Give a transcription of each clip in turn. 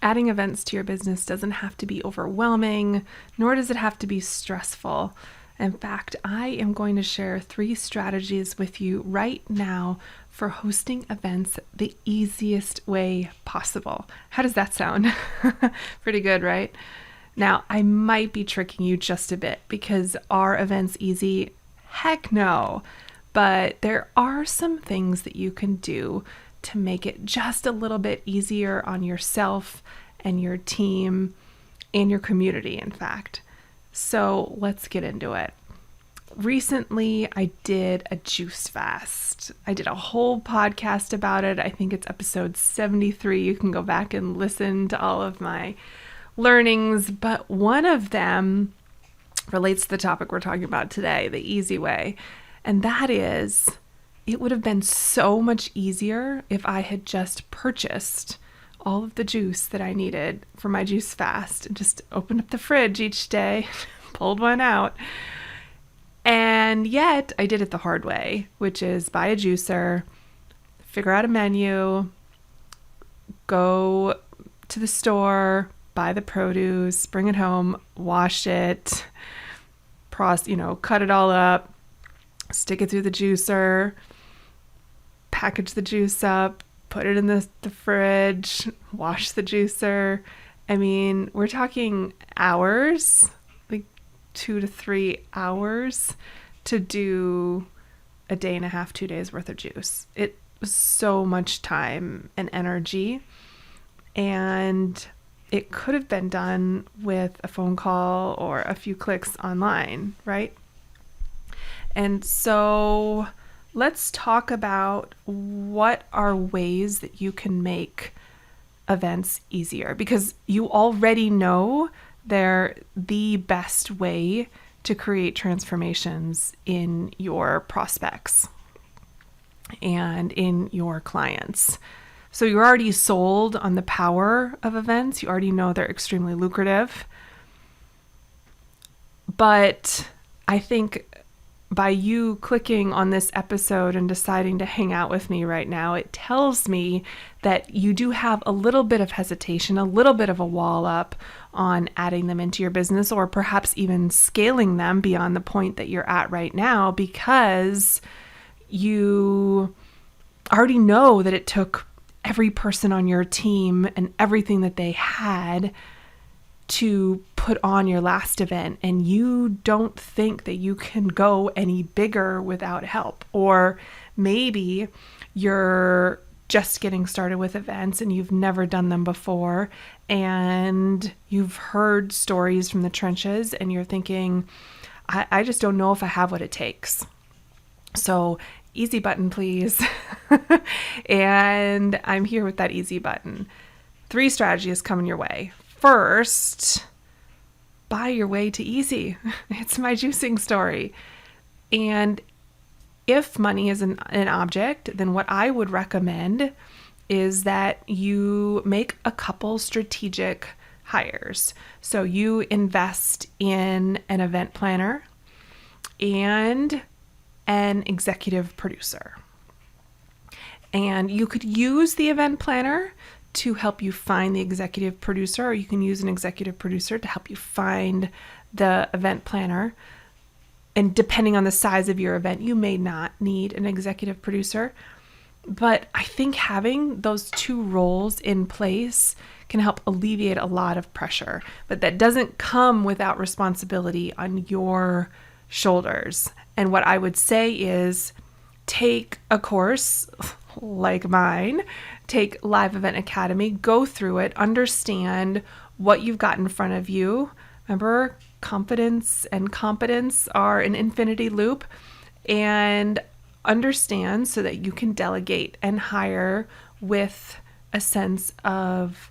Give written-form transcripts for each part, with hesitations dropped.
Adding events to your business doesn't have to be overwhelming, nor does it have to be stressful. In fact, I am going to share 3 strategies with you right now for hosting events the easiest way possible. How does that sound? Pretty good, right? Now, I might be tricking you just a bit because are events easy? Heck no. But there are some things that you can do to make it just a little bit easier on yourself and your team and your community, in fact. So let's get into it. Recently, I did a juice fast. I did a whole podcast about it. I think it's episode 73. You can go back and listen to all of my learnings, but one of them relates to the topic we're talking about today, the easy way. And that is, it would have been so much easier if I had just purchased all of the juice that I needed for my juice fast and just opened up the fridge each day, pulled one out. And yet I did it the hard way, which is buy a juicer, figure out a menu, go to the store, buy the produce, bring it home, wash it, cut it all up, stick it through the juicer, package the juice up, put it in the fridge, wash the juicer. I mean, we're talking hours, like 2 to 3 hours to do a day and a half, 2 days worth of juice. It was so much time and energy, and it could have been done with a phone call or a few clicks online, right? And so let's talk about what are ways that you can make events easier, because you already know they're the best way to create transformations in your prospects and in your clients. So you're already sold on the power of events. You already know they're extremely lucrative. But I think by you clicking on this episode and deciding to hang out with me right now, it tells me that you do have a little bit of hesitation, a little bit of a wall up on adding them into your business, or perhaps even scaling them beyond the point that you're at right now, because you already know that it took every person on your team and everything that they had to put on your last event, and you don't think that you can go any bigger without help. Or maybe you're just getting started with events and you've never done them before, and you've heard stories from the trenches and you're thinking, I just don't know if I have what it takes. So easy button, please. And I'm here with that easy button. 3 strategies coming your way. First, buy your way to easy. It's my juicing story. And if money is an object, then what I would recommend is that you make a couple strategic hires. So you invest in an event planner and an executive producer. And you could use the event planner to help you find the executive producer, or you can use an executive producer to help you find the event planner. And depending on the size of your event, you may not need an executive producer. But I think having those 2 roles in place can help alleviate a lot of pressure. But that doesn't come without responsibility on your shoulders. And what I would say is take a course like mine, take Live Event Academy, go through it, understand what you've got in front of you. Remember, confidence and competence are an infinity loop, and understand so that you can delegate and hire with a sense of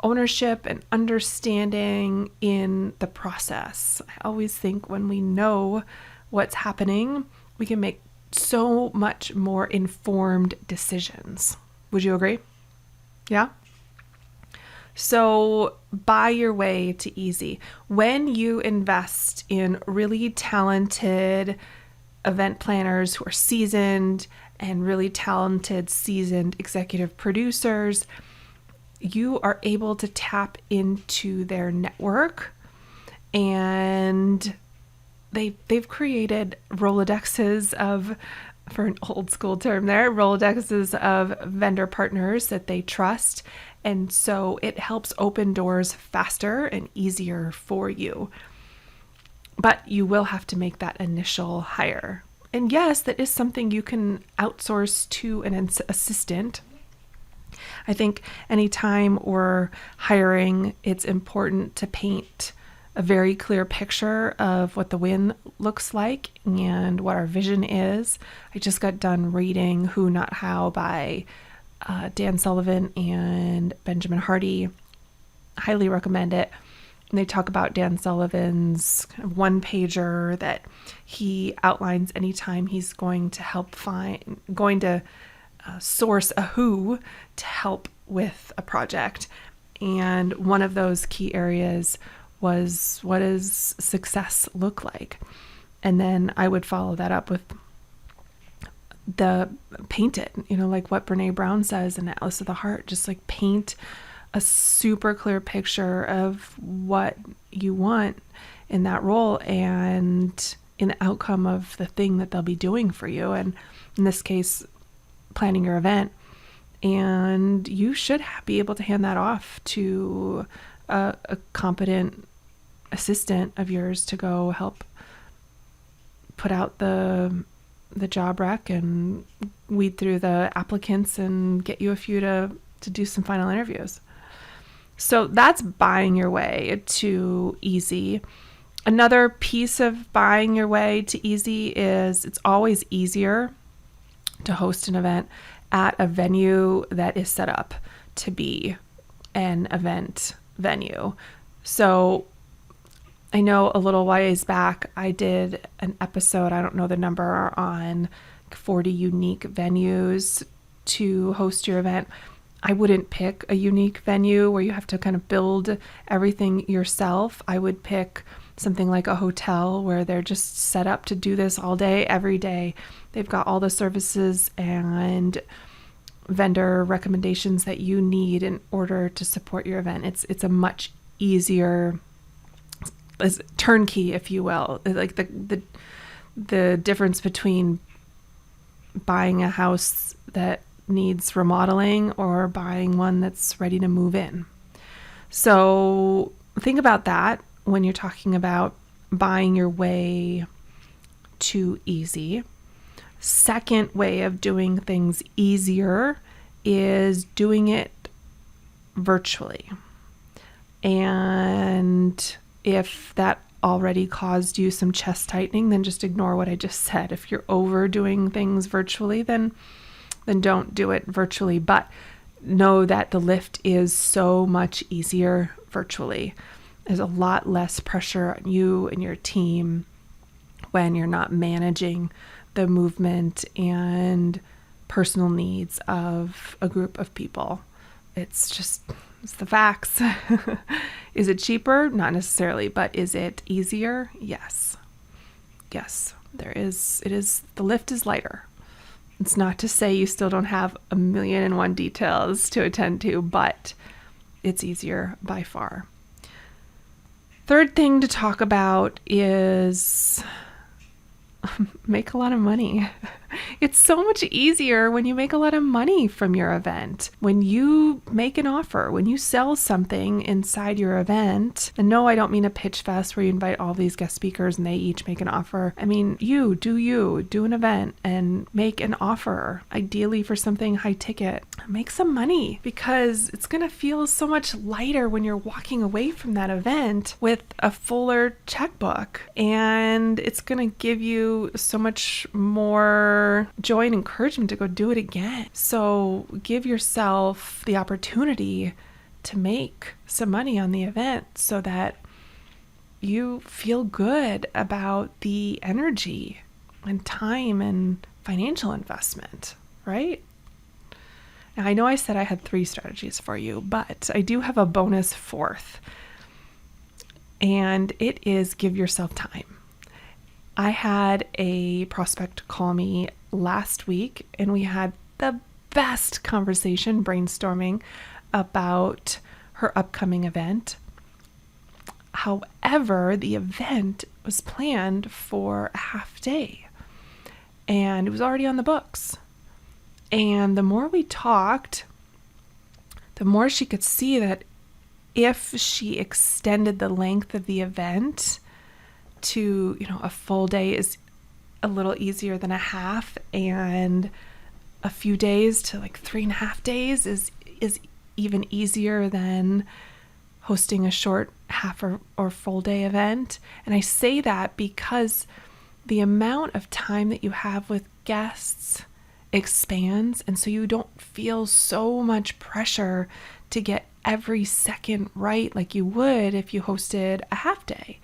ownership and understanding in the process. I always think when we know what's happening, we can make so much more informed decisions. Would you agree? Yeah? So buy your way to easy. When you invest in really talented event planners who are seasoned and really talented, seasoned executive producers, you are able to tap into their network, and they've created Rolodexes of, for an old school term there, Rolodexes of vendor partners that they trust. And so it helps open doors faster and easier for you. But you will have to make that initial hire. And yes, that is something you can outsource to an assistant. I think anytime we're hiring, it's important to paint a very clear picture of what the win looks like and what our vision is. I just got done reading Who Not How by Dan Sullivan and Benjamin Hardy. Highly recommend it. And they talk about Dan Sullivan's one pager that he outlines anytime he's going to source a who to help with a project. And one of those key areas was, what does success look like? And then I would follow that up with the paint it, like what Brene Brown says in Atlas of the Heart, just like paint a super clear picture of what you want in that role and in the outcome of the thing that they'll be doing for you. And in this case, planning your event. And you should be able to hand that off to a competent assistant of yours to go help put out the job rec and weed through the applicants and get you a few to do some final interviews. So that's buying your way to easy. Another piece of buying your way to easy is it's always easier to host an event at a venue that is set up to be an event venue. So I know a little ways back, I did an episode, I don't know the number, on 40 unique venues to host your event. I wouldn't pick a unique venue where you have to kind of build everything yourself. I would pick something like a hotel where they're just set up to do this all day, every day. They've got all the services and vendor recommendations that you need in order to support your event. It's a much easier turnkey, if you will. Like the difference between buying a house that needs remodeling or buying one that's ready to move in. So think about that when you're talking about buying your way to easy. Second way of doing things easier is doing it virtually. And if that already caused you some chest tightening, then just ignore what I just said. If you're overdoing things virtually, then don't do it virtually. But know that the lift is so much easier virtually. There's a lot less pressure on you and your team when you're not managing the movement and personal needs of a group of people. It's the facts. Is it cheaper? Not necessarily, but is it easier? Yes. Yes, the lift is lighter. It's not to say you still don't have 1,000,001 details to attend to, but it's easier by far. Third thing to talk about is make a lot of money. It's so much easier when you make a lot of money from your event. When you make an offer, when you sell something inside your event, and no, I don't mean a pitch fest where you invite all these guest speakers and they each make an offer. I mean, you do an event and make an offer, ideally for something high ticket. Make some money, because it's going to feel so much lighter when you're walking away from that event with a fuller checkbook, and it's going to give you so much more joy and encouragement to go do it again. So give yourself the opportunity to make some money on the event so that you feel good about the energy and time and financial investment, right? Now, I know I said I had 3 strategies for you, but I do have a bonus 4th, and it is give yourself time. I had a prospect call me last week, and we had the best conversation brainstorming about her upcoming event. However, the event was planned for a half day and it was already on the books. And the more we talked, the more she could see that if she extended the length of the event to, a full day is a little easier than a half, and a few days to like 3.5 days is even easier than hosting a short half or full day event. And I say that because the amount of time that you have with guests expands, and so you don't feel so much pressure to get every second right like you would if you hosted a half day.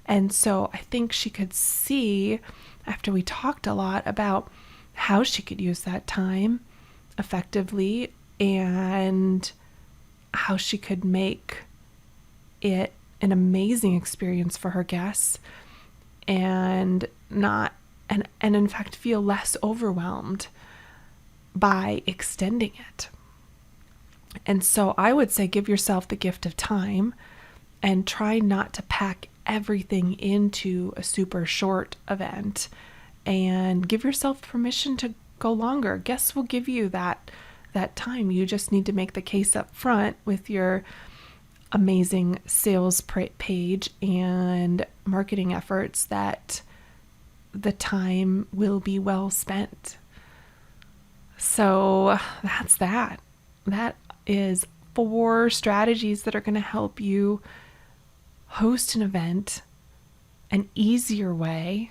And so I think she could see, after we talked a lot about how she could use that time effectively and how she could make it an amazing experience for her guests and in fact feel less overwhelmed by extending it. And so I would say give yourself the gift of time and try not to pack everything into a super short event, and give yourself permission to go longer. Guests will give you that time. You just need to make the case up front with your amazing sales page and marketing efforts that the time will be well spent. So that's that. That is 4 strategies that are going to help you host an event an easier way.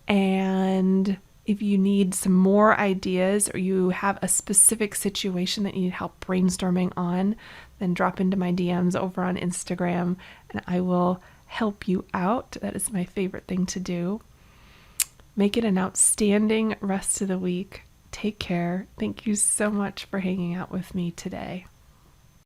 And if you need some more ideas or you have a specific situation that you need help brainstorming on, then drop into my DMs over on Instagram and I will help you out. That is my favorite thing to do. Make it an outstanding rest of the week. Take care. Thank you so much for hanging out with me today.